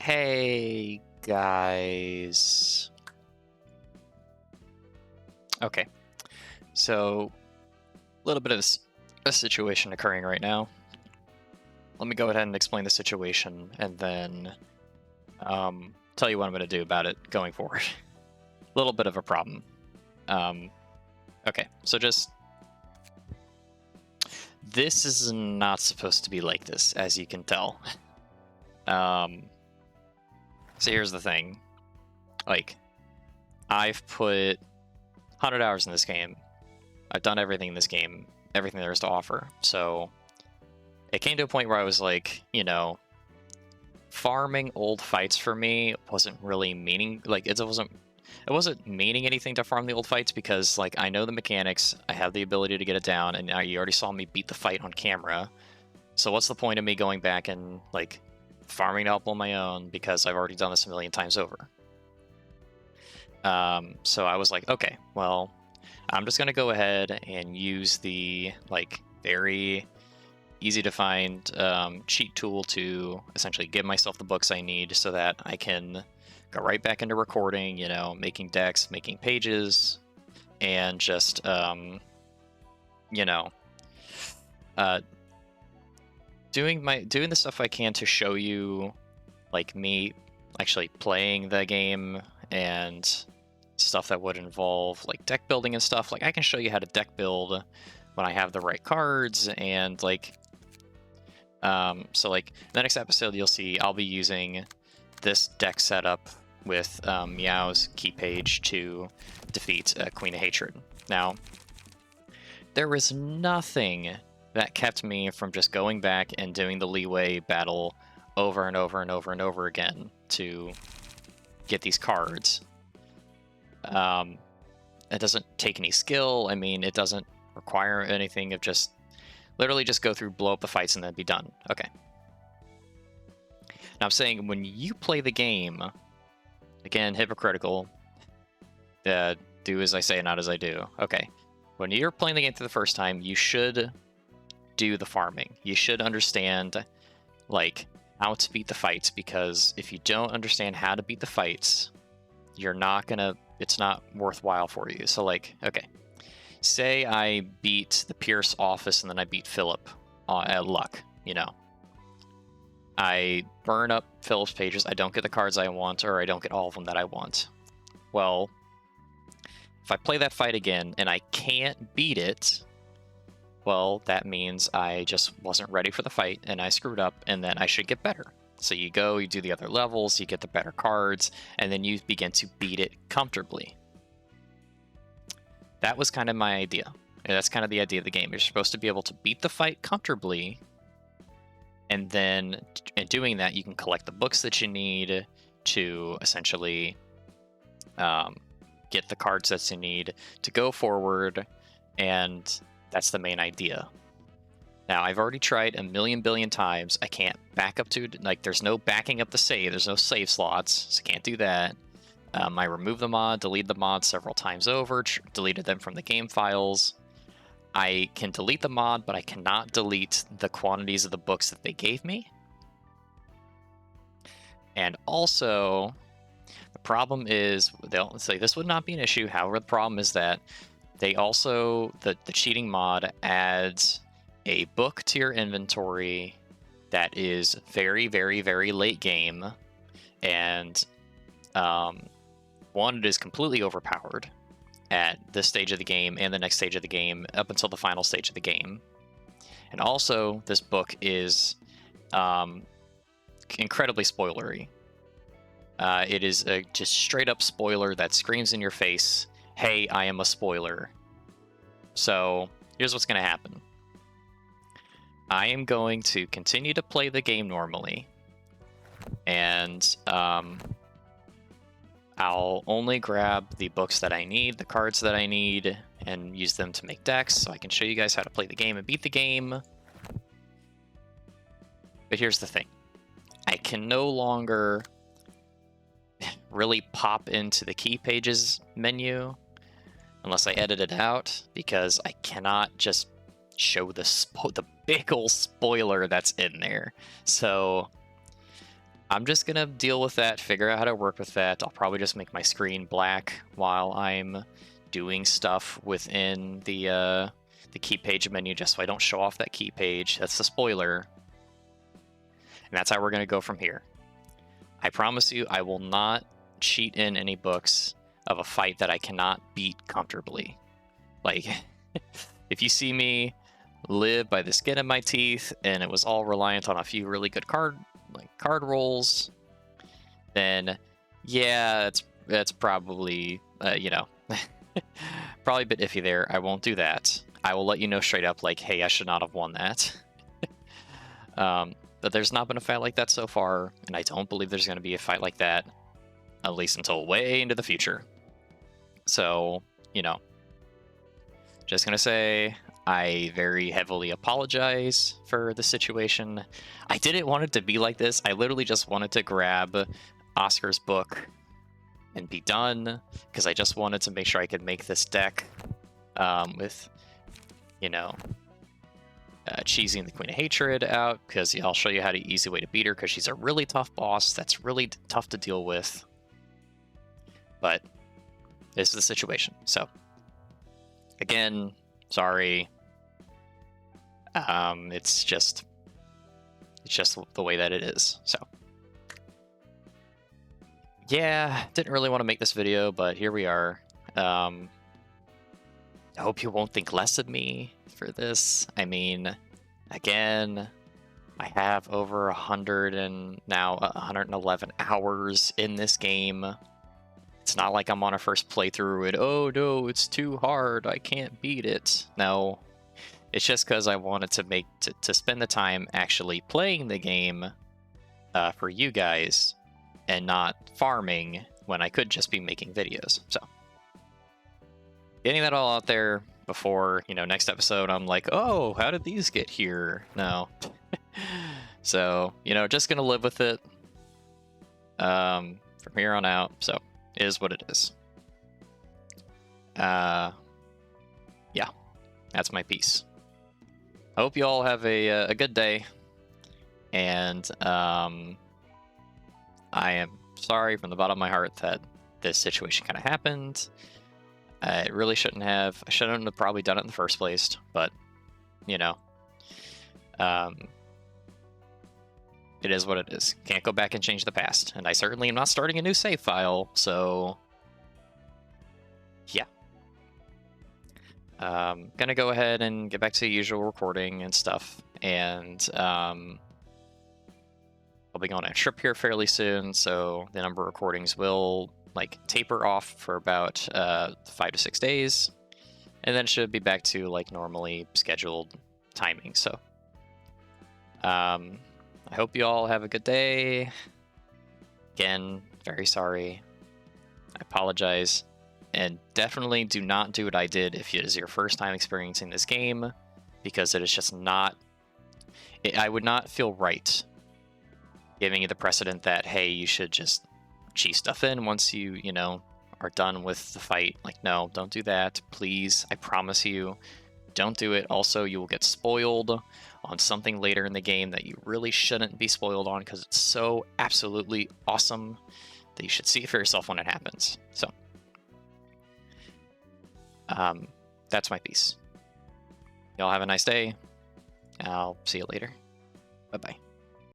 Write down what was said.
Hey guys. Okay, so a little bit of a situation occurring right now. Let me go ahead and explain the situation and then tell you what I'm going to do about it going forward. A little bit of a problem. Okay, so this is not supposed to be like this, as you can tell. So here's the thing. Like, I've put 100 hours in this game. I've done everything in this game, everything there is to offer. So it came to a point where I was like, farming old fights for me wasn't really meaning, like, it wasn't meaning anything to farm the old fights because, like, I know the mechanics, I have the ability to get it down, and now you already saw me beat the fight on camera. So what's the point of me going back and, like, farming it up on my own because I've already done this a million times over? So I was like, okay, well, I'm just going to go ahead and use the, like, very easy to find cheat tool to essentially give myself the books I need so that I can go right back into recording, making decks, making pages, and just, doing the stuff I can to show you, like, me actually playing the game and stuff that would involve, like, deck building and stuff. Like, I can show you how to deck build when I have the right cards, and, like, so, like, the next episode you'll see I'll be using this deck setup with Meow's key page to defeat Queen of Hatred. Now, there was nothing that kept me from just going back and doing the leeway battle over and over and over and over again to get these cards. It doesn't take any skill. I mean, it doesn't require anything of just literally just go through, blow up the fights, and then be done. Okay. Now I'm saying when you play the game, again, hypocritical, do as I say, not as I do. Okay. When you're playing the game for the first time, you should do the farming. You should understand, like, how to beat the fights, because if you don't understand how to beat the fights, it's not worthwhile for you. So, like, okay, say I beat the Pierce office and then I beat Philip at luck, I burn up Philip's pages, I don't get the cards I want, or I don't get all of them that I want. Well, if I play that fight again and I can't beat it, well, that means I just wasn't ready for the fight and I screwed up, and then I should get better. So you do the other levels, you get the better cards, and then you begin to beat it comfortably. That was kind of my idea. And that's kind of the idea of the game. You're supposed to be able to beat the fight comfortably, and then in doing that, you can collect the books that you need to essentially get the card sets you need to go forward, and that's the main idea. Now, I've already tried a million billion times. I can't back up to, like, there's no backing up the save. There's no save slots, so can't do that. I removed the mod, deleted the mod several times over, deleted them from the game files. I can delete the mod, but I cannot delete the quantities of the books that they gave me. And also, the problem is, they'll say this would not be an issue. However, the problem is that they also, the cheating mod adds a book to your inventory that is very, very, very late game, and one, it is completely overpowered at this stage of the game and the next stage of the game up until the final stage of the game. And also, this book is incredibly spoilery. It is a just straight up spoiler that screams in your face, hey, I am a spoiler. So here's what's going to happen. I am going to continue to play the game normally, and I'll only grab the books that I need, the cards that I need, and use them to make decks so I can show you guys how to play the game and beat the game. But here's the thing. I can no longer really pop into the key pages menu unless I edit it out, because I cannot just show the big ol' spoiler that's in there. So I'm just gonna deal with that, figure out how to work with that. I'll probably just make my screen black while I'm doing stuff within the key page menu, just so I don't show off that key page. That's the spoiler. And that's how we're gonna go from here. I promise you, I will not cheat in any books of a fight that I cannot beat comfortably. Like, if you see me live by the skin of my teeth and it was all reliant on a few really good card rolls, then yeah, that's probably probably a bit iffy there. I won't do that. I will let you know straight up, like, hey, I should not have won that. But there's not been a fight like that so far, and I don't believe there's going to be a fight like that, at least until way into the future. So, just going to say, I very heavily apologize for the situation. I didn't want it to be like this. I literally just wanted to grab Oscar's book and be done, because I just wanted to make sure I could make this deck with, cheesing the Queen of Hatred out, because I'll show you how to easy way to beat her, because she's a really tough boss that's really tough to deal with. But this is the situation. So, again, sorry. It's just the way that it is. So, yeah, didn't really want to make this video, but here we are. I hope you won't think less of me for this. I mean, again, I have over 111 hours in this game. It's not like I'm on a first playthrough and, oh no, it's too hard, I can't beat it. No, it's just because I wanted to spend the time actually playing the game for you guys and not farming when I could just be making videos. So, getting that all out there before, next episode, I'm like, oh, how did these get here? No. So, just gonna live with it from here on out. So, it is what it is. Yeah, that's my piece. I hope you all have a good day, and I am sorry from the bottom of my heart that this situation kind of happened. It really shouldn't have. I shouldn't have probably done it in the first place, but, it is what it is. Can't go back and change the past, and I certainly am not starting a new save file, so, yeah. Gonna go ahead and get back to the usual recording and stuff, and I'll be going on a trip here fairly soon, so the number of recordings will taper off for about 5 to 6 days, and then should be back to normally scheduled timing. So I hope you all have a good day. Again, very sorry. I apologize, and definitely do not do what I did if it is your first time experiencing this game, because it is just not. I would not feel right giving you the precedent that, hey, you should just cheat stuff in once you are done with the fight. No, don't do that, please. I promise you, don't do it. Also, you will get spoiled on something later in the game that you really shouldn't be spoiled on, because it's so absolutely awesome that you should see it for yourself when it happens. So that's my piece. Y'all have a nice day. I'll see you later. Bye bye.